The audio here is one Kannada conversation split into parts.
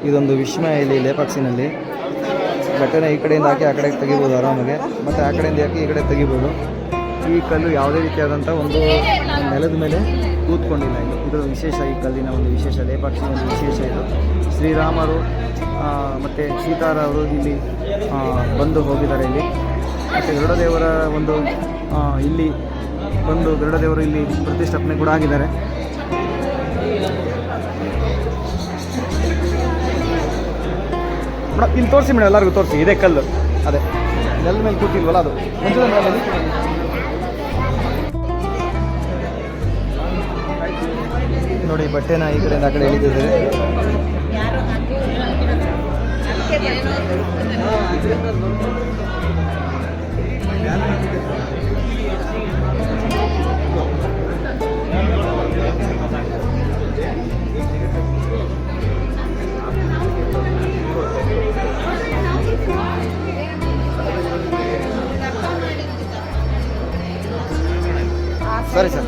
ಇದೊಂದು ವಿಸ್ಮಯ ಇಲ್ಲಿ ಲೇಪಾಕ್ಷಿನಲ್ಲಿ. ಬಟ್ಟೆನ ಈ ಕಡೆಯಿಂದ ಹಾಕಿ ಆ ಕಡೆಗೆ ತೆಗಿಬೋದು ಆರಾಮಾಗೆ, ಮತ್ತು ಆ ಕಡೆಯಿಂದ ಹಾಕಿ ಈ ಕಡೆ ತೆಗಿಬೋದು. ಈ ಕಲ್ಲು ಯಾವುದೇ ರೀತಿಯಾದಂಥ ಒಂದು ನೆಲದ ಮೇಲೆ ಕೂತ್ಕೊಂಡಿಲ್ಲ. ಇದು ವಿಶೇಷ, ಈ ಕಲ್ಲಿನ ಒಂದು ವಿಶೇಷ, ಲೇಪಾಕ್ಷಿ ಒಂದು ವಿಶೇಷ ಇದು. ಶ್ರೀರಾಮರು ಮತ್ತು ಸೀತಾರವರು ಇಲ್ಲಿ ಬಂದು ಹೋಗಿದ್ದಾರೆ ಇಲ್ಲಿ. ಮತ್ತು ಗರುಡದೇವರ ಒಂದು ಇಲ್ಲಿ ಬಂದು ಗರುಡದೇವರು ಇಲ್ಲಿ ಪ್ರತಿಷ್ಠಾಪನೆ ಕೂಡ ಆಗಿದ್ದಾರೆ. ಮೇಡಮ್ ಇಲ್ಲಿ ತೋರಿಸಿ ಮೇಡಮ್, ಎಲ್ಲರಿಗೂ ತೋರಿಸಿ. ಇದೇ ಕಲ್ಲು, ಅದೇ ನೆಲದ ಮೇಲೆ ಕೂತಿಲ್ವಲ್ಲ ಅದು. ನೋಡಿ ಬಟ್ಟೆನ ಈ ಕಡೆಯಿಂದ ಆ ಕಡೆ ಎಳಿತಿದ್ದಾರೆ. ಸರಿ ಸರ್.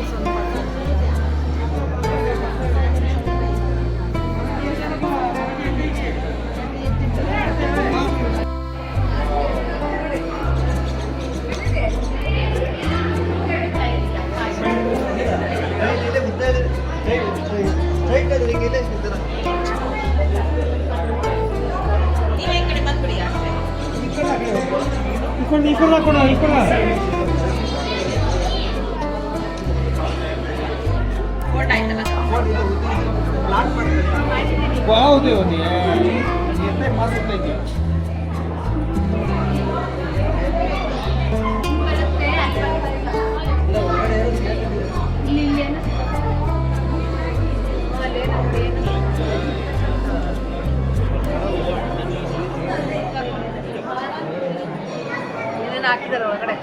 ಹಾಕಿದಾರೆ ಒಳಗಡೆ.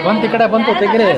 ಬಂತು ಈ ಕಡೆ ಬಂತು ತೆಗ್ರೆ.